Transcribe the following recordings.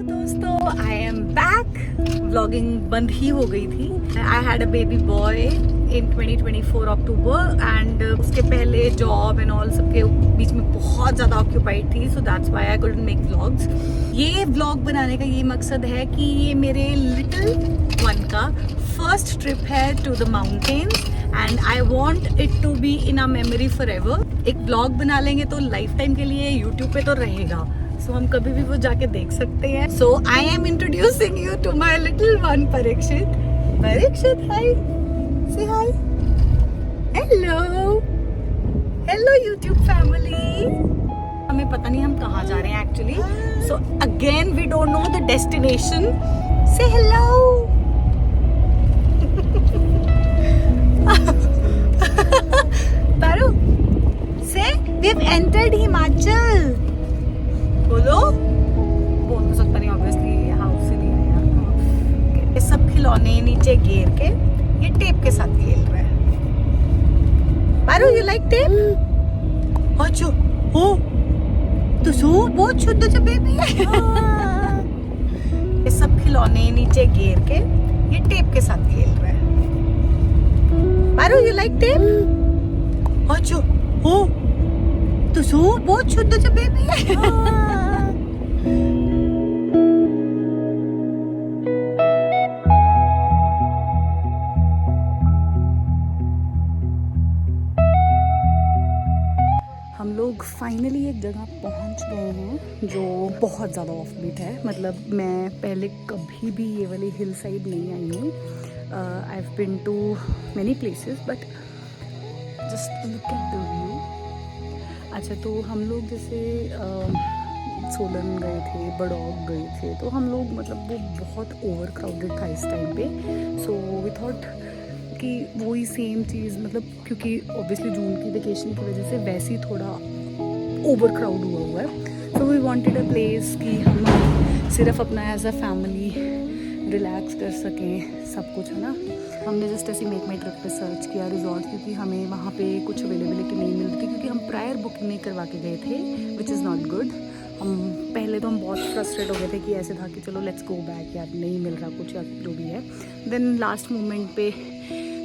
दोस्तों, I am back. Vlogging बंद ही हो गई थी। I had a baby boy in 2024 October and उसके पहले जॉब एंड ऑल सबके बीच में बहुत ज़्यादा ऑक्यूपाइड थी, so that's why I couldn't make vlogs. ये व्लॉग बनाने का ये मकसद है कि ये मेरे लिटिल वन का फर्स्ट ट्रिप है to the mountains and I want it to be in a memory forever. एक ब्लॉग बना लेंगे तो लाइफ टाइम के लिए यूट्यूब पे तो रहेगा, सो हम कभी भी वो जाके देख सकते हैं। So I am introducing you to my little one Parikshit. Parikshit, hi, say hi, hello hello YouTube family. हमें पता नहीं हम कहाँ जा रहे हैं actually, so again we don't know the destination. Say hello. Paru, say we have entered Himachal. बोलो, बोल तो सकता नहीं ऑब्वियसली, हाउस से नहीं आया। ये सब खिलौने नीचे गिर के ये टेप के साथ खेल रहा है। Paru, you like tape? अच्छा, हो तो सो बहुत शुद्ध सा बेबी है। ये सब खिलौने नीचे गिर के ये टेप के साथ खेल रहा है। Paru, you like tape? अच्छा, हो तो सो बहुत शुद्ध सा बेबी है। हम लोग फाइनली एक जगह पहुंच गए हैं जो बहुत ज़्यादा ऑफ बीट है। मतलब मैं पहले कभी भी ये वाली हिल साइड नहीं आई हूँ। I have been to many places but just look at the view. अच्छा, तो हम लोग जैसे सोलन गए थे, बड़ौग गए थे, तो हम लोग मतलब वो बहुत ओवर क्राउडेड था इस टाइम पे। सो वी थॉट कि वही सेम चीज़, मतलब क्योंकि ऑब्वियसली जून की वेकेशन की वजह से वैसे ही थोड़ा ओवर क्राउड हुआ है। So we wanted a place कि हम सिर्फ अपना एज अ फैमिली रिलैक्स कर सकें, सब कुछ है ना। हमने जस्ट ऐसी मेक माई ट्रिप पे सर्च किया रिजॉर्ट, क्योंकि हमें वहाँ पे कुछ अवेलेबिलिटी नहीं मिलती थी, क्योंकि हम प्रायर बुकिंग नहीं करवा के गए थे, विच इज़ नॉट गुड। हम पहले तो हम बहुत फ्रस्ट्रेट हो गए थे कि ऐसे था कि चलो लेट्स गो बैक, यार नहीं मिल रहा कुछ या जो भी है। देन लास्ट मोमेंट पे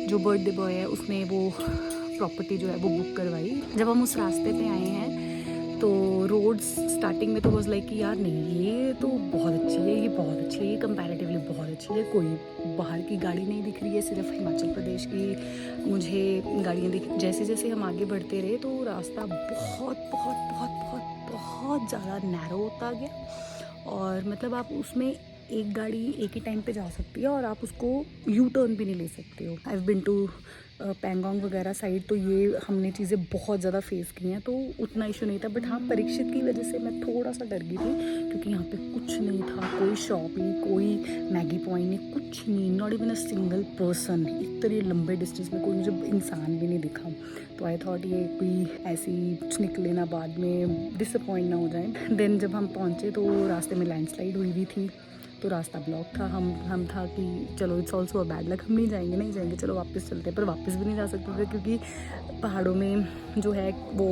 जो बर्थडे बॉय है उसने वो प्रॉपर्टी जो है वो बुक करवाई। जब हम उस रास्ते पे आए हैं तो रोड्स स्टार्टिंग में तो वॉज लाइक कि यार नहीं, ये तो बहुत अच्छी है, ये बहुत अच्छी है, ये कंपैरेटिवली बहुत अच्छी है, कोई बाहर की गाड़ी नहीं दिख रही है, सिर्फ हिमाचल प्रदेश की मुझे गाड़ियाँ दिख। जैसे जैसे हम आगे बढ़ते रहे तो रास्ता बहुत बहुत बहुत बहुत बहुत ज़्यादा नैरो होता गया, और मतलब आप उसमें एक गाड़ी एक ही टाइम पे जा सकती है और आप उसको यू टर्न भी नहीं ले सकते हो। I have been to Pangong वगैरह साइड, तो ये हमने चीज़ें बहुत ज़्यादा फेस की हैं, तो उतना इशू नहीं था। बट हाँ, परीक्षित की वजह से मैं थोड़ा सा डर गई थी, क्योंकि यहाँ पे कुछ नहीं था, कोई शॉप नहीं, कोई मैगी पॉइंट नहीं, कुछ नहीं, not even a single person. इतने लंबे डिस्टेंस में कोई मुझे इंसान भी नहीं दिखा। तो आई थॉट ये कोई ऐसी निकले ना बाद में डिसअपॉइंट ना हो जाए। देन जब हम पहुँचे तो रास्ते में लैंडस्लाइड हुई हुई थी, तो रास्ता ब्लॉक था। हम था कि चलो it's also a bad luck, हम नहीं जाएंगे, चलो वापस चलते हैं। पर वापस भी नहीं जा सकते थे, क्योंकि पहाड़ों में जो है वो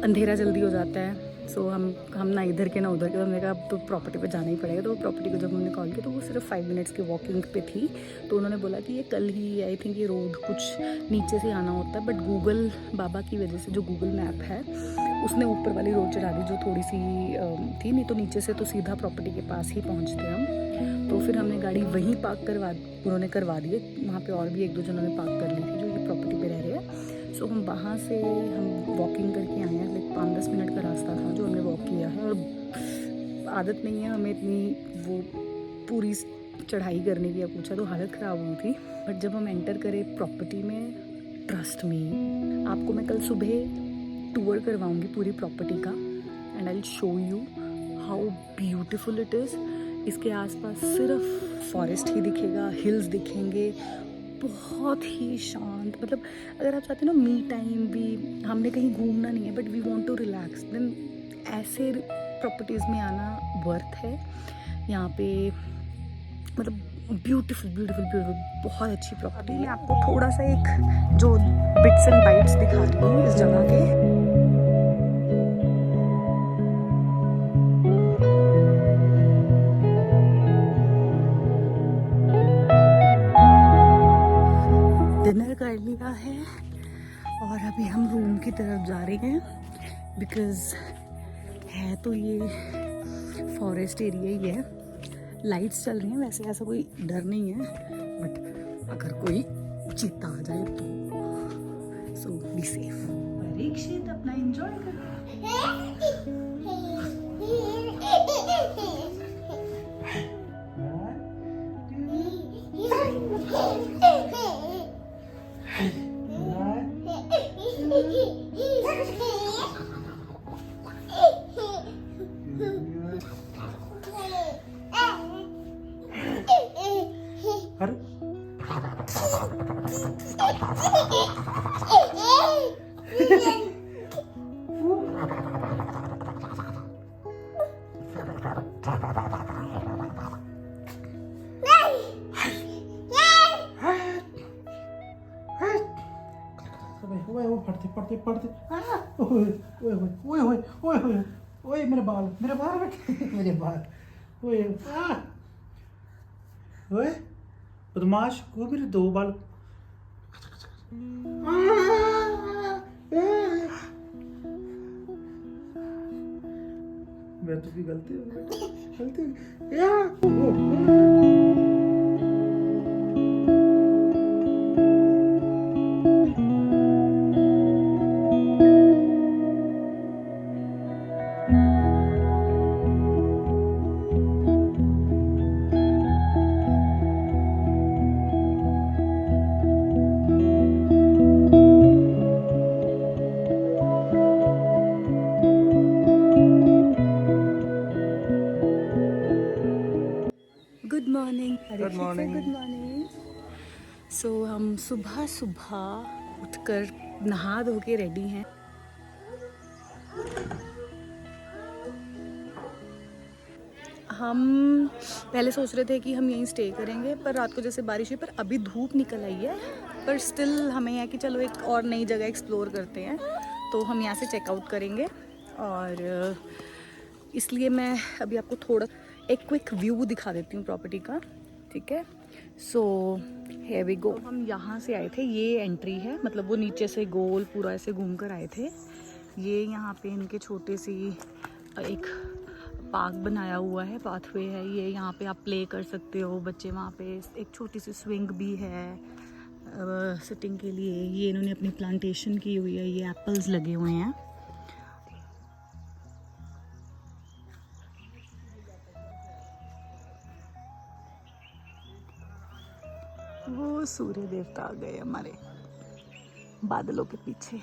अंधेरा जल्दी हो जाता है। सो हम ना इधर के ना उधर के, तो हमने कहा अब तो प्रॉपर्टी पे जाना ही पड़ेगा। तो प्रॉपर्टी को जब हमने कॉल किया तो वो सिर्फ 5 मिनट्स की वॉकिंग पे थी। तो उन्होंने बोला कि ये कल ही, आई थिंक ये रोड कुछ नीचे से आना होता है, बट गूगल बाबा की वजह से जो गूगल मैप है उसने ऊपर वाली रोड चढ़ा दी जो थोड़ी सी थी, नहीं तो नीचे से तो सीधा प्रॉपर्टी के पास ही पहुंचते हम। तो फिर हमने गाड़ी वहीं पार्क उन्होंने करवा दी। वहाँ पे और भी 1-2 जनों ने पार्क कर ली थी जो ये प्रॉपर्टी पे रह रहे हैं। सो हम वहाँ से हम वॉकिंग करके आए हैं। लाइक 5-10 मिनट का रास्ता था जो हमने वॉक किया है, और आदत नहीं है हमें इतनी वो पूरी चढ़ाई करने की या पूछा तो हालत ख़राब हुई थी। बट जब हम एंटर करें प्रॉपर्टी में, ट्रस्ट मी, आपको मैं कल सुबह टूर करवाऊंगी पूरी प्रॉपर्टी का, and I will show you how beautiful it is. इसके आसपास सिर्फ फॉरेस्ट ही दिखेगा, हिल्स दिखेंगे, बहुत ही शांत। मतलब अगर आप चाहते हो ना मी टाइम भी, हमने कहीं घूमना नहीं है but we want to relax, then ऐसे प्रॉपर्टीज़ में आना वर्थ है। यहाँ पे मतलब ब्यूटीफुल ब्यूटीफुल ब्यूटीफुल बहुत अच्छी प्रॉपर्टी है। मैं आपको थोड़ा सा एक जो बिट्स एंड बाइट्स दिखा रही हूँ इस जगह के। तरफ जा रहे हैं, बिकॉज़ है तो ये फॉरेस्ट एरिया ही है। लाइट्स चल रही हैं, वैसे ऐसा कोई डर नहीं है, बट अगर कोई चीता आ जाए तो सो बी सेफ। परीक्षित अपना एंजॉय करो। पढ़ते ओए मेरे बाल मेरे बाल ओए ओए बदमाश वो मेरे 2 बाल मैं तो भी गलती good morning. Good morning. Good morning. So हम सुबह सुबह उठकर नहा धो के रेडी हैं। हम पहले सोच रहे थे कि हम यहीं स्टे करेंगे, पर रात को जैसे बारिश हुई, पर अभी धूप निकल आई है, पर स्टिल हमें है कि चलो एक और नई जगह एक्सप्लोर करते हैं, तो हम यहाँ से चेकआउट करेंगे। और इसलिए मैं अभी आपको थोड़ा एक क्विक व्यू दिखा देती हूँ प्रॉपर्टी का, ठीक है। So here we go. हम यहाँ से आए थे, ये एंट्री है, मतलब वो नीचे से गोल पूरा ऐसे घूम कर आए थे। ये यहाँ पे इनके छोटे सी एक पार्क बनाया हुआ है, पाथवे है ये, यहाँ पे आप प्ले कर सकते हो बच्चे, वहाँ पे एक छोटी सी स्विंग भी है सिटिंग के लिए। ये इन्होंने अपनी प्लांटेशन की हुई है, ये एप्पल्स लगे हुए हैं। वो सूर्य देवता आ गए हमारे बादलों के पीछे।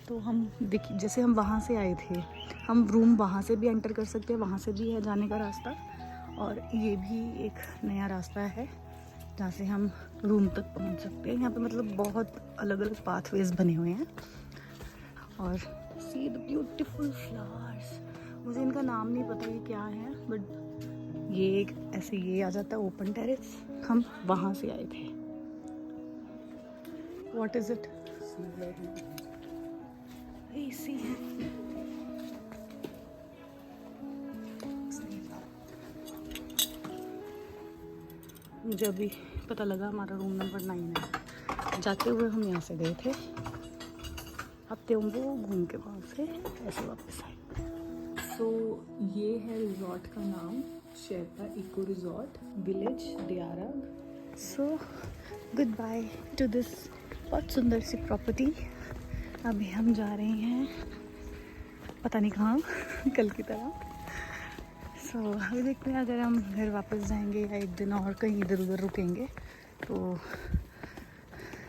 तो हम देखिए, जैसे हम वहाँ से आए थे, हम रूम वहाँ से भी एंटर कर सकते हैं, वहाँ से भी है जाने का रास्ता, और ये भी एक नया रास्ता है जहाँ से हम रूम तक पहुँच सकते हैं। यहाँ पे मतलब बहुत अलग अलग पाथवेज बने हुए हैं। और सी द ब्यूटीफुल फ्लावर्स, मुझे इनका नाम नहीं पता ये क्या है, बट ये एक ऐसे ये आ जाता है ओपन टेरेस। हम वहाँ से आए थे। What is it? AC है। मुझे अभी पता लगा हमारा रूम नंबर 9 है। जाते हुए हम यहाँ से गए थे, हफ्ते होंगे वो घूम के वहाँ से ऐसे वापस आए। सो ये है रिजॉर्ट का नाम, Sherpa eco resort, village Diyarag. So goodbye to this बहुत सुंदर सी प्रॉपर्टी। अभी हम जा रहे हैं पता नहीं कहाँ कल की तरह। सो अभी देखते हैं, अगर हम घर वापस जाएंगे या एक दिन और कहीं इधर उधर रुकेंगे, तो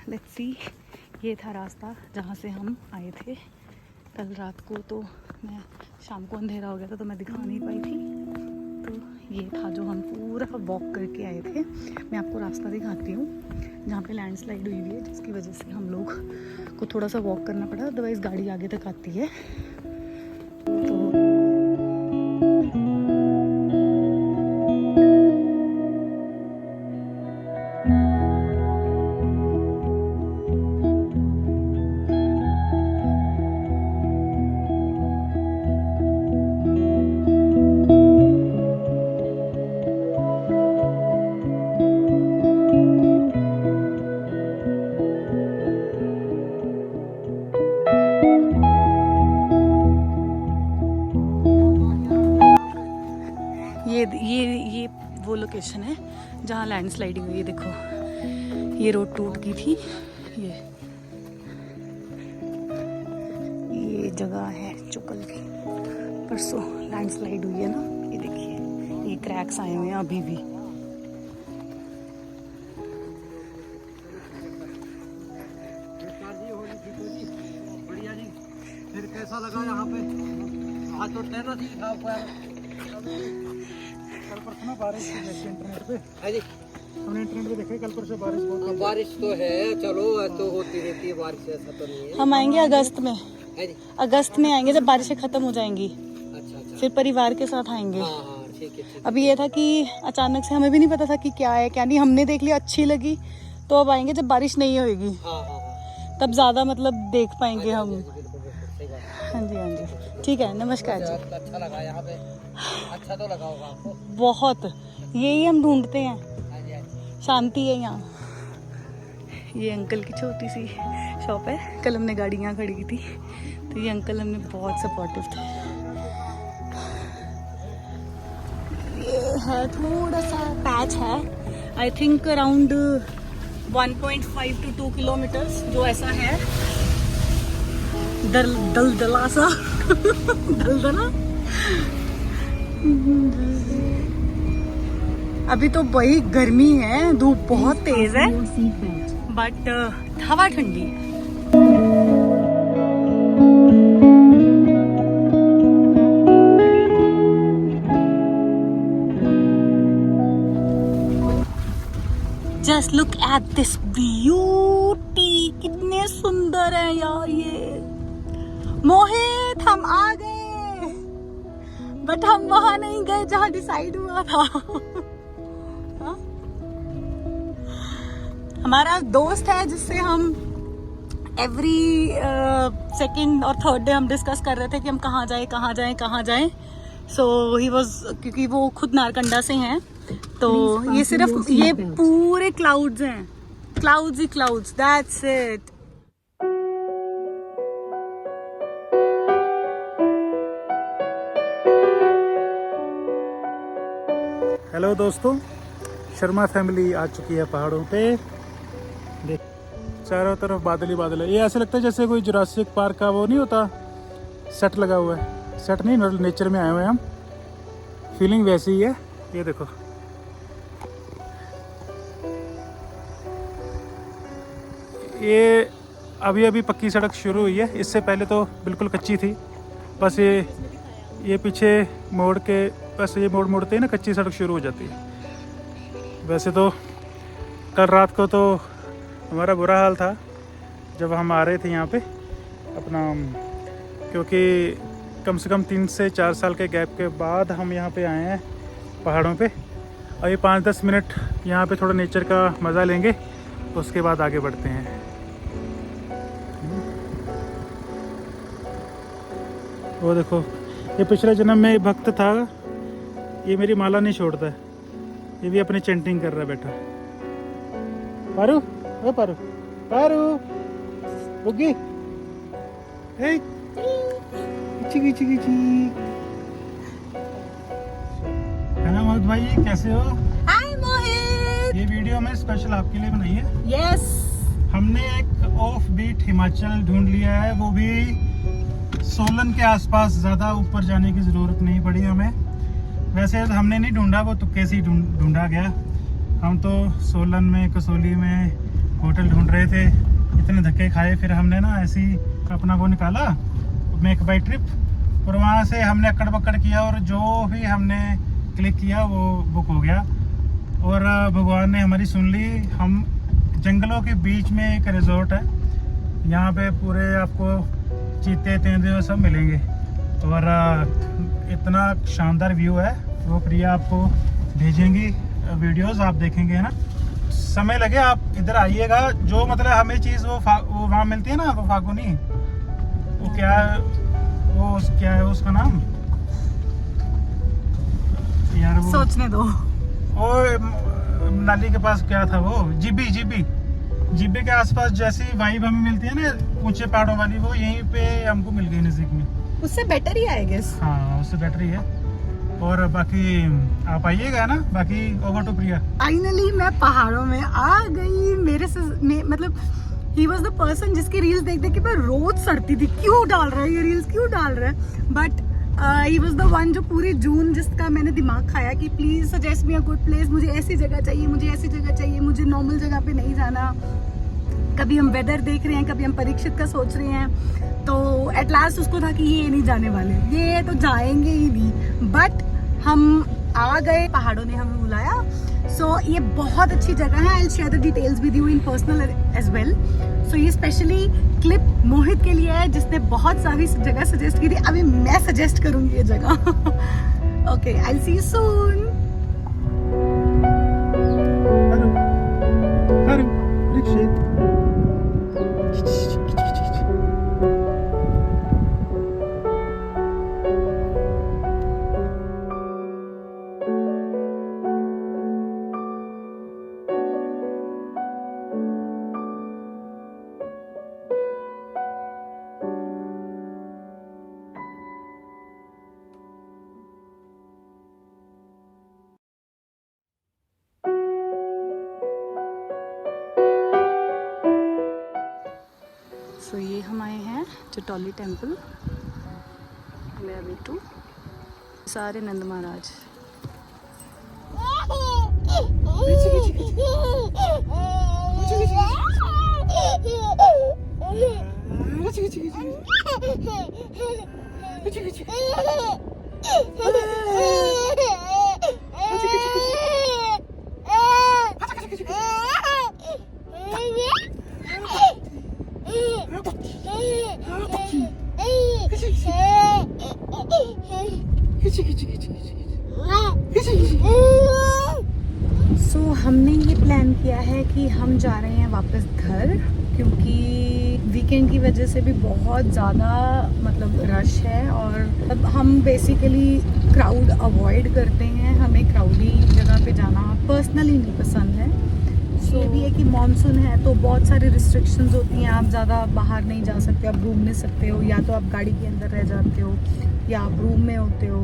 लेट्स सी। ये था रास्ता जहाँ से हम आए थे कल रात को। तो मैं शाम को अंधेरा हो गया था तो मैं दिखा नहीं पाई थी। तो ये था जो हम पूरा वॉक करके आए थे। मैं आपको रास्ता दिखाती हूँ जहाँ पे लैंडस्लाइड हुई हुई है, जिसकी वजह से हम लोग को थोड़ा सा वॉक करना पड़ा, अदरवाइज़ गाड़ी आगे तक आती है। तो लोकेशन है जहाँ लैंडस्लाइडिंग हुई है। देखो ये रोड टूट गई थी, ये जगह है चुकल की, परसों लैंडस्लाइड हुई है ना। ये देखिए ये क्रैक्स आए हुए हैं अभी भी। बढ़िया जी, फिर कैसा लगा यहाँ पे? आज तो ठहरना थी था कल परसों बारिश थी जैसे इंटरनेट पे, है जी। हमने इंटरनेट पे देखा कल परसों बारिश बहुत हाँ, बारिश तो है, चलो तो होती रहती है बारिश, ऐसा तो नहीं है। हम आएंगे अगस्त में, है जी। अगस्त में आएंगे जब बारिशें खत्म हो जाएंगी, अच्छा अच्छा, फिर परिवार के साथ आएंगे। हाँ हाँ ठीक है ठीक अभी ये था कि अचानक से हमें भी नहीं पता था कि क्या है क्या नहीं, हमने देख लिया अच्छी लगी, तो अब आएंगे जब बारिश नहीं होगी, है। हाँ हाँ हाँ, तब ज्यादा मतलब देख पाएंगे हम। बिल्कुल बिल्कुल सही बात है। हाँ जी हाँ जी, ठीक है, नमस्कार जी। अच्छा लगा यहाँ पे, अच्छा तो लगा होगा आपको? बहुत, यही हम ढूंढते हैं, हाँ जी हाँ जी। शांति है यहाँ। ये अंकल की छोटी सी शॉप है, कल हमने गाड़ी यहाँ खड़ी की थी, तो ये अंकल हमने बहुत सपोर्टिव थे। ये है थोड़ा सा पैच है, I think around 1.5 to 2 kilometres, जो ऐसा है दलदला सा दलदला। अभी तो बड़ी गर्मी है, धूप बहुत तेज है, बट हवा ठंडी है। Just look at this beauty, कितने सुंदर है यार ये। मोहित हम आ गए, बट हम वहां नहीं गए जहां डिसाइड हुआ था। हाँ? हमारा दोस्त है जिससे हम एवरी सेकंड और थर्ड डे हम डिस्कस कर रहे थे कि हम कहाँ जाएं। सो ही वाज, क्योंकि वो खुद नारकंडा से हैं, तो ये सिर्फ ये पूरे क्लाउड्स हैं, clouds he clouds, that's it. Hello दोस्तों, शर्मा फैमिली आ चुकी है पहाड़ों पे। देख चारों तरफ बादल ही बादल है, ये ऐसे लगता है जैसे कोई जुरासिक पार्क का वो नहीं होता, सेट लगा हुआ है। सेट नहीं, नेचर में आए हुए हैं हम, फीलिंग वैसी ही है। ये देखो ये अभी अभी पक्की सड़क शुरू हुई है, इससे पहले तो बिल्कुल कच्ची थी। बस ये पीछे मोड़ के, बस ये मोड़ मोड़ते ही ना कच्ची सड़क शुरू हो जाती है। वैसे तो कल रात को तो हमारा बुरा हाल था जब हम आ रहे थे यहाँ पे अपना, क्योंकि कम से कम 3 से 4 साल के गैप के बाद हम यहाँ पे आए हैं पहाड़ों पे। और ये 5-10 मिनट यहाँ पे थोड़ा नेचर का मज़ा लेंगे, उसके बाद आगे बढ़ते हैं। वो देखो, ये पिछले जन्म में भक्त था, ये मेरी माला नहीं छोड़ता है, ये भी अपनी चैंटिंग कर रहा है बैठा। पारू, ओ पारू, पारू, बुग्गी, हे, चिकी चिकी ची। है ना मोहित भाई, कैसे हो? हाय मोहित। ये वीडियो मैं स्पेशल आपके लिए बनाई है। यस, हमने एक ऑफ बीट हिमाचल ढूंढ लिया है, वो भी सोलन के आसपास, ज़्यादा ऊपर जाने की ज़रूरत नहीं पड़ी हमें। वैसे हमने नहीं ढूंढा, वो तुक्के से ही ढूंढा गया। हम तो सोलन में, कसौली में होटल ढूंढ रहे थे, इतने धक्के खाए, फिर हमने ना ऐसे ही अपना वो निकाला मेक बाई ट्रिप, और वहाँ से हमने अकड़ बकड़ किया और जो भी हमने क्लिक किया वो बुक हो गया। और भगवान ने हमारी सुन ली। हम जंगलों के बीच में एक रिजॉर्ट है, यहाँ पे पूरे आपको चीते तेंदुए सब मिलेंगे, और इतना शानदार व्यू है। वो प्रिया आपको भेजेंगी वीडियोस, आप देखेंगे, है ना। समय लगे आप इधर आइएगा। जो मतलब हमें चीज़ वो वहाँ मिलती है ना, वो फागुनी, वो क्या है उसका नाम यार, वो सोचने दो। ओ नाली के पास क्या था वो, जीबी के आसपास जैसी वाइब हमें मिलती है ना ऊंचे पहाड़ों वाली, वो यहीं पे हमको मिल गई नजदीक में। उससे बेटर ही आई गेस। हाँ, उससे बेटर ही है। और बाकी आप आइएगा ना, बाकी ओवर टू प्रिया। फाइनली मैं पहाड़ों में आ गई। मेरे से मतलब ही वॉज द पर्सन जिसकी रील्स देख देख के मैं रोज सड़ती थी, क्यों डाल रहा है ये रील्स, क्यों डाल रहा है, but he was the one जो पूरे जून जिसका मैंने दिमाग खाया कि please suggest me a good place, मुझे ऐसी जगह चाहिए, मुझे ऐसी जगह चाहिए, मुझे नॉर्मल जगह पे नहीं जाना। कभी हम वेदर देख रहे हैं, कभी हम परीक्षित का सोच रहे हैं, तो एट लास्ट उसको था कि ये नहीं जाने वाले, ये तो जाएंगे ही नहीं, बट हम आ गए, पहाड़ों ने हमें बुलाया। सो ये बहुत अच्छी जगह है। I will share the details with you in personal as well. So ये स्पेशली क्लिप मोहित के लिए है जिसने बहुत सारी जगह सजेस्ट की थी। अभी मैं सजेस्ट करूंगी ये जगह। Okay, I will see you soon. So ये हम आए हैं चटौली टेम्पल, टू सारे नंद महाराज। सो हमने ये प्लान किया है कि हम जा रहे हैं वापस घर, क्योंकि वीकेंड की वजह से भी बहुत ज़्यादा मतलब रश है, और अब हम बेसिकली क्राउड अवॉइड करते हैं, हमें क्राउडी जगह पे जाना पर्सनली नहीं पसंद है। सो ये भी है कि मानसून है तो बहुत सारी रिस्ट्रिक्शंस होती हैं, आप ज़्यादा बाहर नहीं जा सकते, आप घूम नहीं सकते हो, या तो आप गाड़ी के अंदर रह जाते हो या आप रूम में होते हो।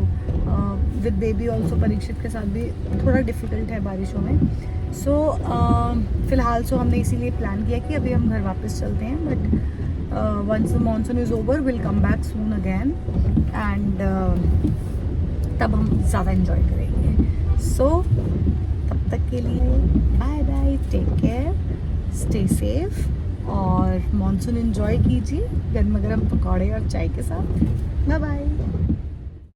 विद बेबी ऑल्सो, परीक्षित के साथ भी थोड़ा डिफ़िकल्ट है बारिशों में। सो फ़िलहाल हमने इसीलिए प्लान किया कि अभी हम घर वापस चलते हैं, but once the monsoon is over will come back soon again, and तब हम ज़्यादा इन्जॉय करेंगे। सो तब तक के लिए bye bye, take care, stay safe, और मानसून इन्जॉय कीजिए गर्मा गर्म पकौड़े और चाय के साथ। Bye bye.